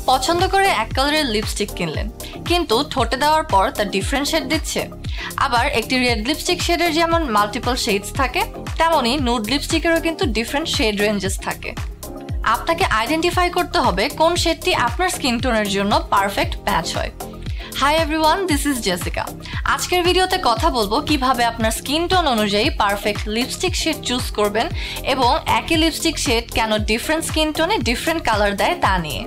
পছন্দ করে এক কালারের লিপস্টিক কিনলেন, কিন্তু ঠোঁটে দেওয়ার পর তা ডিফারেন্ট শেড দিচ্ছে। আবার একটি রেড লিপস্টিক শেডের যেমন মাল্টিপল শেডস থাকে, তেমনই নুড লিপস্টিকেরও কিন্তু ডিফারেন্ট শেড রেঞ্জেস থাকে। আপনাকে আইডেন্টিফাই করতে হবে কোন শেডটি আপনার স্কিন টোনের জন্য পারফেক্ট ম্যাচ হয়। Hi everyone, this is Jessica. আজকের ভিডিওতে কথা বলবো কিভাবে আপনার স্কিন টোন অনুযায়ী পারফেক্ট লিপস্টিক শেড চুজ করবেন এবং একই লিপস্টিক শেড কেন ডিফারেন্ট স্কিন টোনে ডিফারেন্ট কালার দেয় তা নিয়ে।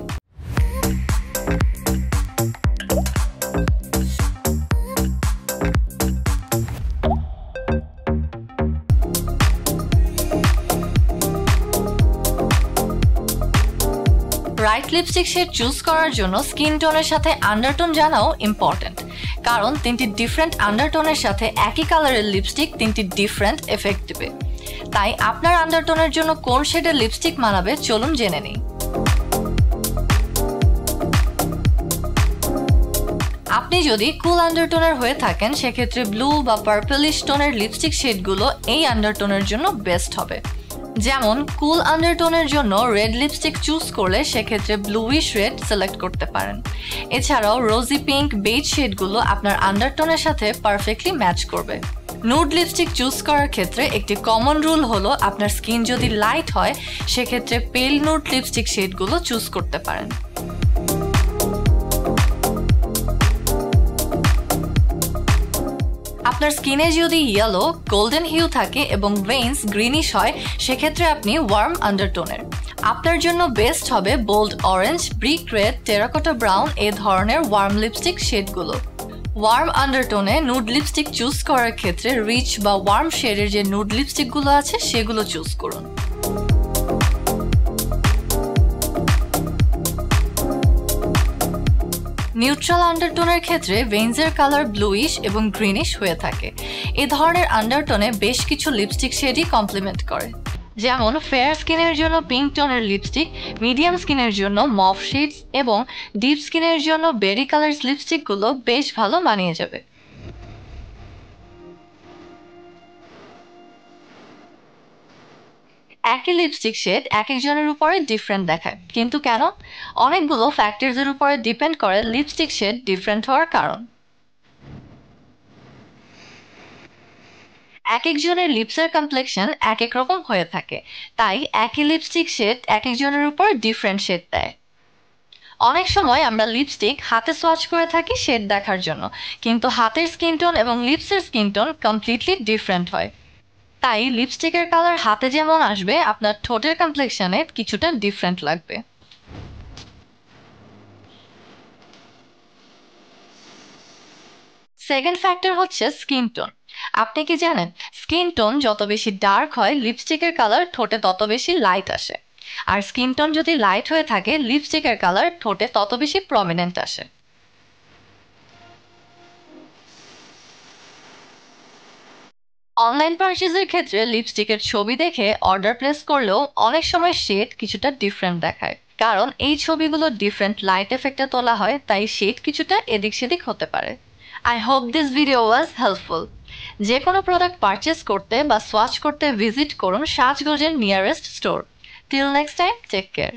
রাইট লিপস্টিক শেড চুজ করার জন্য স্কিন টোনের সাথে আন্ডারটোন জানাও ইম্পর্টেন্ট, কারণ তিনটি ডিফারেন্ট আন্ডারটোনের সাথে একই কালারের লিপস্টিক তিনটি ডিফারেন্ট এফেক্ট দেবে। তাই আপনার আন্ডারটোনের জন্য কোন শেডের লিপস্টিক মানাবে চলুন জেনে নিই। আপনি যদি কুল আন্ডারটোনের হয়ে থাকেন, সেক্ষেত্রে ব্লু বা পার্পলিশ টোনের লিপস্টিক শেডগুলো এই আন্ডারটোনের জন্য বেস্ট হবে। যেমন কুল আন্ডারটোনের জন্য রেড লিপস্টিক চুজ করলে সেক্ষেত্রে ব্লুইশ রেড সিলেক্ট করতে পারেন। এছাড়াও রোজি পিঙ্ক, বেজ শেডগুলো আপনার আন্ডারটোনের সাথে পারফেক্টলি ম্যাচ করবে। নুড লিপস্টিক চুজ করার ক্ষেত্রে একটি কমন রুল হলো, আপনার স্কিন যদি লাইট হয় সেক্ষেত্রে পেল নুড লিপস্টিক শেডগুলো চুজ করতে পারেন। আপনার স্কিনে যদি ইয়েলো, গোল্ডেন হিউ থাকে এবং ভেইনস গ্রিনিশ হয়, সেক্ষেত্রে আপনি ওয়ার্ম আন্ডারটোনের। আপনার জন্য বেস্ট হবে bold orange, brick red, terracotta brown এ ধরনের ওয়ার্ম লিপস্টিক শেডগুলো। ওয়ার্ম আন্ডারটোনে নুড লিপস্টিক চুজ করার ক্ষেত্রে রিচ বা ওয়ার্ম শেডের যে নুড লিপস্টিকগুলো আছে সেগুলো চুজ করুন। নিউট্রাল আন্ডারটোনের ক্ষেত্রে ভেইনসের কালার ব্লুইশ এবং গ্রিনিশ হয়ে থাকে। এই ধরনের আন্ডারটোনে বেশ কিছু লিপস্টিক শেডই কমপ্লিমেন্ট করে, যেমন ফেয়ার স্কিনের জন্য পিঙ্ক টোনের লিপস্টিক, মিডিয়াম স্কিনের জন্য মভ শেডস এবং ডিপ স্কিনের জন্য বেরি কালার লিপস্টিকগুলো বেশ ভালো মানিয়ে যাবে। একই লিপস্টিক শেড এক একজনের উপরে ডিফারেন্ট দেখায়, কিন্তু কেন? অনেকগুলো ফ্যাক্টরসের উপরে ডিপেন্ড করে লিপস্টিক শেড ডিফারেন্ট হওয়ার কারণ। এক একজনের লিপসের কমপ্লেকশন এক এক রকম হয়ে থাকে, তাই একই লিপস্টিক শেড এক একজনের উপর ডিফারেন্ট শেড দেয়। অনেক সময় আমরা লিপস্টিক হাতে সোয়াচ করে থাকি শেড দেখার জন্য, কিন্তু হাতের স্কিন টোন এবং লিপসের স্কিন টোন কমপ্লিটলি ডিফারেন্ট হয়। তাই লিপস্টিকের কালার হাতে যেমন আসবে, আপনার ঠোঁটের কমপ্লেকশনে কিছুটা ডিফারেন্ট লাগবে। সেকেন্ড ফ্যাক্টর হচ্ছে স্কিন টোন। আপনি কি জানেন, স্কিন টোন যত বেশি ডার্ক হয় লিপস্টিকের কালার ঠোঁটে তত বেশি লাইট আসে, আর স্কিন টোন যদি লাইট হয়ে থাকে লিপস্টিকের কালার ঠোঁটে তত বেশি প্রমিনেন্ট আসে। অনলাইন পারচেজের ক্ষেত্রে লিপস্টিকের ছবি দেখে অর্ডার প্লেস করলেও অনেক সময় শেড কিছুটা ডিফারেন্ট দেখায়, কারণ এই ছবিগুলো ডিফারেন্ট লাইট এফেক্টে তোলা হয়, তাই শেড কিছুটা এদিক সেদিক হতে পারে। I hope this video was helpful. যে কোনো প্রোডাক্ট পারচেস করতে বা সোয়াচ করতে ভিজিট করুন সাজগোজের nearest store. Till next time, take care.